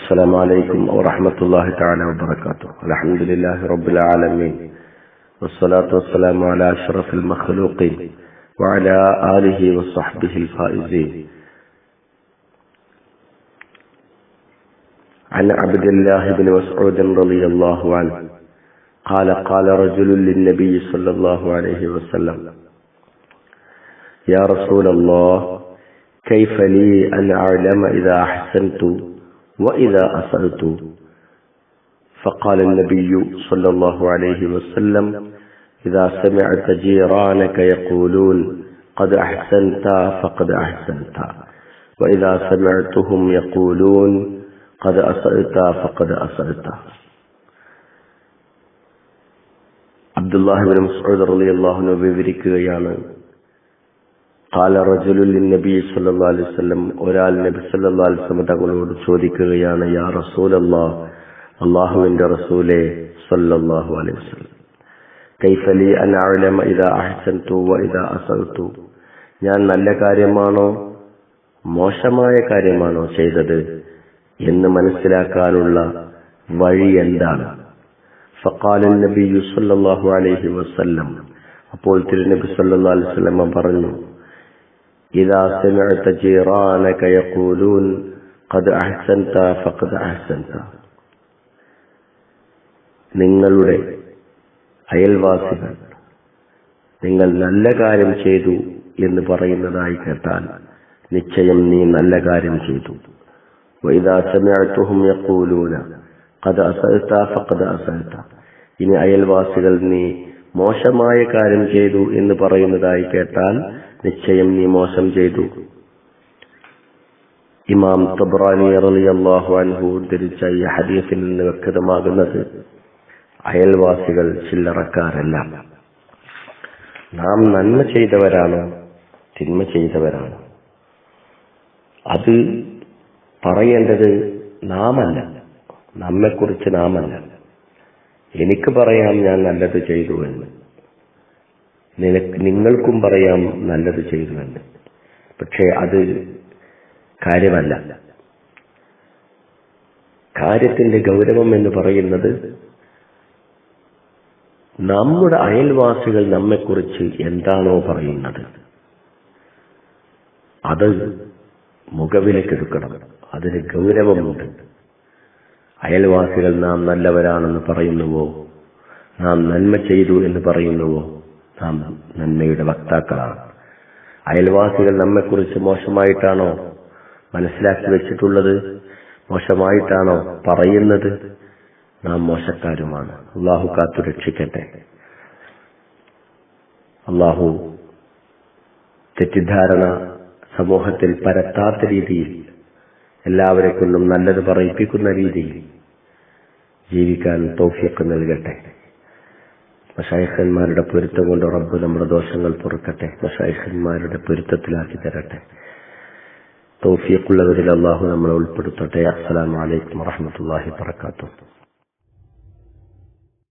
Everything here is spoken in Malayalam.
السلام عليكم ورحمة الله تعالى وبركاته. الحمد لله رب العالمين، والصلاة والسلام على أشرف المخلوقين وعلى آله وصحبه الفائزين. عن عبد الله بن مسعود رضي الله عنه قال قال رجل للنبي صلى الله عليه وسلم: يا رسول الله، كيف لي أن أعلم إذا أحسنت وإذا أسأت؟ فقال النبي صلى الله عليه وسلم: إذا سمعت جيرانك يقولون قد أحسنت فقد أحسنت، وإذا سمعتهم يقولون قد أسأت فقد أسأت. അബ്ദുല്ലാഹി ഇബ്നു മസ്ഊദ് റളിയല്ലാഹു അൻഹു വിവരിക്കുകയാണ്, ഖാല റജുലുൻ ലിന്നബി സ്വല്ലല്ലാഹു അലൈഹി വസല്ലം, ഒരാൾ നബി സ്വല്ലല്ലാഹു അലൈഹി വസല്ലം തങ്ങളോട് ചോദിക്കുകയാണ്, യാ റസൂലല്ലാഹ്, അല്ലാഹുവിന്റെ റസൂലേ സ്വല്ലല്ലാഹു അലൈഹി വസല്ലം, കൈഫ ലി അൻ അഅലമ ഇദാ അഹ്സൻതു വ ഇദാ അസഅതു? ഞാൻ നല്ല കാര്യമാണോ മോശമായ കാര്യമാണോ ചെയ്തത് എന്ന് മനസ്സിലാക്കാനുള്ള വഴി എന്താണ്? ഫഖാല നബി സ്വല്ലല്ലാഹു അലൈഹി വസല്ലം, അപ്പോൾ തിരുനബി സ്വല്ലല്ലാഹു അലൈഹി വസല്ലം പറഞ്ഞു, ഇദാ സമിഅത ജീറാനക യഖൂലൂൻ ഖദ് അഹ്സൻത ഫഖദ് അഹ്സൻത. നിങ്ങളുടെ അയൽവാസികൾ നിങ്ങൾ നല്ല കാര്യം ചെയ്തു എന്ന് പറയുന്നതായി കേട്ടാൽ നിശ്ചയം നീ നല്ല കാര്യം ചെയ്തു. വഇദാ സമിഅതുഹും യഖൂലൂന ഖദ് അസഅത ഫഖദ് അസഅത. ഇനി അയൽവാസികൾ നീ മോശമായ കാര്യം ചെയ്തു എന്ന് പറയുന്നതായി കേട്ടാൽ നിശ്ചയം നീ മോശം ചെയ്തു. ഇമാം തബ്റാനി റളിയല്ലാഹു അൻഹു ഉദ്ധരിച്ച ഈ ഹദീസിൽ നിന്ന് വ്യക്തമാകുന്നത്, അയൽവാസികൾ ചില്ലറക്കാരല്ല. നാം നന്മ ചെയ്തവരാണോ തിന്മ ചെയ്തവരാണോ അത് പറയേണ്ടത് നാമല്ല, നമ്മെക്കുറിച്ച് നാമല്ല. എനിക്ക് പറയാം ഞാൻ നല്ലത് ചെയ്തു എന്ന്, നിങ്ങൾക്കും പറയാം നല്ലത് ചെയ്തു എന്ന്. പക്ഷേ അത് കാര്യമല്ല. കാര്യത്തിന്റെ ഗൗരവം എന്ന് പറയുന്നത്, നമ്മുടെ അയൽവാസികൾ നമ്മെക്കുറിച്ച് എന്താണോ പറയുന്നത് അത് മുഖവിലക്കെടുക്കണം. അതിന് ഗൗരവമുണ്ട്. അയൽവാസികൾ നാം നല്ലവരാണെന്ന് പറയുന്നുവോ, നാം നന്മ ചെയ്തു എന്ന് പറയുന്നുവോ, നാം നന്മയുടെ വക്താക്കളാണ്. അയൽവാസികൾ നമ്മെക്കുറിച്ച് മോശമായിട്ടാണോ മനസ്സിലാക്കി വെച്ചിട്ടുള്ളത്, മോശമായിട്ടാണോ പറയുന്നത്, നാം മോശക്കാരുമാണ്. അള്ളാഹു കാത്തു രക്ഷിക്കട്ടെ. അള്ളാഹു തെറ്റിദ്ധാരണ സമൂഹത്തിൽ പരത്താത്ത രീതിയിൽ എല്ലാവരെക്കൊണ്ടും നല്ലത് പറയിപ്പിക്കുന്ന രീതിയിൽ ജീവിക്കാൻ തൗഫീഖ് നൽകട്ടെ. മശായിഖന്മാരുടെ പൊരുത്തം കൊണ്ട് റബ്ബ് നമ്മുടെ ദോഷങ്ങൾ പൊറുക്കട്ടെ. മശായിഖന്മാരുടെ പൊരുത്തത്തിലാക്കി തരട്ടെ. തൗഫീഖുള്ളവരിൽ അള്ളാഹു നമ്മളെ ഉൾപ്പെടുത്തട്ടെ. അസ്സലാമു അലൈക്കും വറഹ്മത്തുള്ളാഹി വബറകാതുഹു.